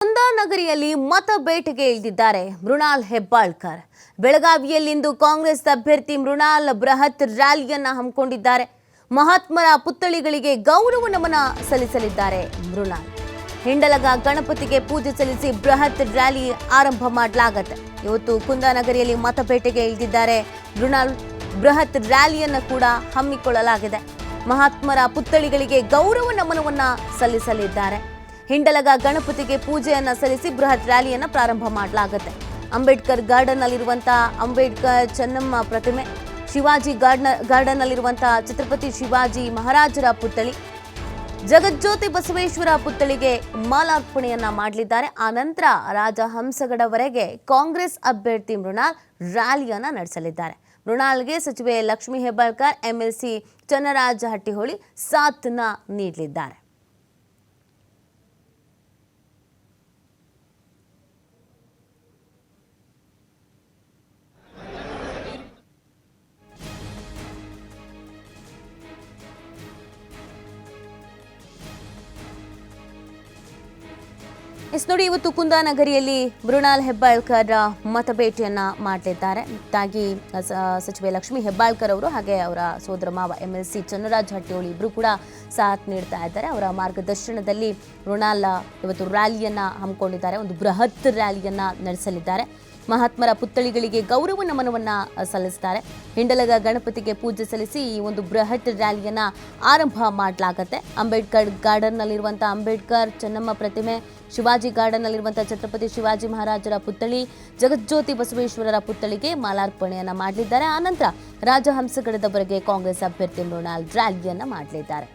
ಕುಂದಾನಗರಿಯಲ್ಲಿ ಮತ ಬೇಟೆಗೆ ಇಳಿದಿದ್ದಾರೆ ಮೃಣಾಲ್ ಹೆಬ್ಬಾಳ್ಕರ್. ಬೆಳಗಾವಿಯಲ್ಲಿಂದು ಕಾಂಗ್ರೆಸ್ ಅಭ್ಯರ್ಥಿ ಮೃಣಾಲ್ ಬೃಹತ್ ರ್ಯಾಲಿಯನ್ನ ಹಮ್ಮಿಕೊಂಡಿದ್ದಾರೆ. ಮಹಾತ್ಮರ ಪುತ್ಥಳಿಗಳಿಗೆ ಗೌರವ ನಮನ ಸಲ್ಲಿಸಲಿದ್ದಾರೆ ಮೃಣಾಲ್. ಹಿಂಡಲಗ ಗಣಪತಿಗೆ ಪೂಜೆ ಸಲ್ಲಿಸಿ ಬೃಹತ್ ರ್ಯಾಲಿ ಆರಂಭ ಮಾಡಲಾಗುತ್ತೆ. ಇವತ್ತು ಕುಂದಾನಗರಿಯಲ್ಲಿ ಮತ ಬೇಟೆಗೆ ಇಳಿದಿದ್ದಾರೆ ಮೃಣಾಲ್. ಬೃಹತ್ ರ್ಯಾಲಿಯನ್ನು ಕೂಡ ಹಮ್ಮಿಕೊಳ್ಳಲಾಗಿದೆ. ಮಹಾತ್ಮರ ಪುತ್ಥಳಿಗಳಿಗೆ ಗೌರವ ನಮನವನ್ನ ಸಲ್ಲಿಸಲಿದ್ದಾರೆ. ಹಿಂಡಲಗ ಗಣಪತಿಗೆ ಪೂಜೆಯನ್ನ ಸಲ್ಲಿಸಿ ಬೃಹತ್ ರ್ಯಾಲಿಯನ್ನ ಪ್ರಾರಂಭ ಮಾಡಲಾಗುತ್ತೆ. ಅಂಬೇಡ್ಕರ್ ಗಾರ್ಡನ್ ನಲ್ಲಿರುವಂತಹ ಅಂಬೇಡ್ಕರ್ ಚೆನ್ನಮ್ಮ ಪ್ರತಿಮೆ, ಶಿವಾಜಿ ಗಾರ್ಡನ್ ನಲ್ಲಿರುವಂತಹ ಛತ್ರಪತಿ ಶಿವಾಜಿ ಮಹಾರಾಜರ ಪುತ್ಥಳಿ, ಜಗಜ್ಯೋತಿ ಬಸವೇಶ್ವರ ಪುತ್ಥಳಿಗೆ ಮಾಲಾರ್ಪಣೆಯನ್ನ ಮಾಡಲಿದ್ದಾರೆ. ಆ ನಂತರ ರಾಜಹಂಸಗಡವರೆಗೆ ಕಾಂಗ್ರೆಸ್ ಅಭ್ಯರ್ಥಿ ಮೃಣಾಲ್ ರ್ಯಾಲಿಯನ್ನ ನಡೆಸಲಿದ್ದಾರೆ. ಮೃಣಾಲ್ಗೆ ಸಚಿವೆ ಲಕ್ಷ್ಮೀ ಹೆಬ್ಬಾಳ್ಕರ್, ಎಂಎಲ್ಸಿ ಚನ್ನರಾಜ ಹಟ್ಟಿಹೊಳಿ ಸಾಥ್ನ ನೀಡಲಿದ್ದಾರೆ. ನೋಡಿ, ಇವತ್ತು ಕುಂದಾನಗರಿಯಲ್ಲಿ ಮೃಣಾಲ್ ಹೆಬ್ಬಾಳ್ಕರ್ ಮತಬೇಟೆಯನ್ನ ಮಾಡಲಿದ್ದಾರೆ. ತಾಗಿ ಸಚಿವೆ ಲಕ್ಷ್ಮೀ ಹೆಬ್ಬಾಳ್ಕರ್ ಅವರು ಹಾಗೆ ಅವರ ಸೋದರ ಮಾವ ಎಂಎಲ್ಸಿ ಚನ್ನರಾಜ ಹಟ್ಟಿಹೊಳಿ ಇಬ್ಬರು ಕೂಡ ಸಾಥ್ ನೀಡ್ತಾ ಇದ್ದಾರೆ. ಅವರ ಮಾರ್ಗದರ್ಶನದಲ್ಲಿ ಮೃಣಾಲ್ ಇವತ್ತು ರ್ಯಾಲಿಯನ್ನ ಹಮ್ಮಿಕೊಂಡಿದ್ದಾರೆ. ಒಂದು ಬೃಹತ್ ರ್ಯಾಲಿಯನ್ನ ನಡೆಸಲಿದ್ದಾರೆ. ಮಹಾತ್ಮರ ಪುತ್ಥಳಿಗಳಿಗೆ ಗೌರವ ನಮನವನ್ನ ಸಲ್ಲಿಸ್ತಾರೆ. ಹಿಂಡಲಗ ಗಣಪತಿಗೆ ಪೂಜೆ ಸಲ್ಲಿಸಿ ಈ ಒಂದು ಬೃಹತ್ ರ್ಯಾಲಿಯನ್ನ ಆರಂಭ ಮಾಡಲಾಗುತ್ತೆ. ಅಂಬೇಡ್ಕರ್ ಗಾರ್ಡನ್ ನಲ್ಲಿರುವಂತಹ ಅಂಬೇಡ್ಕರ್ ಚೆನ್ನಮ್ಮ ಪ್ರತಿಮೆ, ಶಿವಾಜಿ ಗಾರ್ಡನ್ ನಲ್ಲಿರುವಂತಹ ಛತ್ರಪತಿ ಶಿವಾಜಿ ಮಹಾರಾಜರ ಪುತ್ಥಳಿ, ಜಗಜ್ಯೋತಿ ಬಸವೇಶ್ವರರ ಪುತ್ಥಳಿಗೆ ಮಾಲಾರ್ಪಣೆಯನ್ನ ಮಾಡಲಿದ್ದಾರೆ. ಆನಂತರ ರಾಜಹಂಸಗಡದವರೆಗೆ ಕಾಂಗ್ರೆಸ್ ಅಭ್ಯರ್ಥಿ ಮೃಣಾಲ್ ರ್ಯಾಲಿಯನ್ನ ಮಾಡಲಿದ್ದಾರೆ.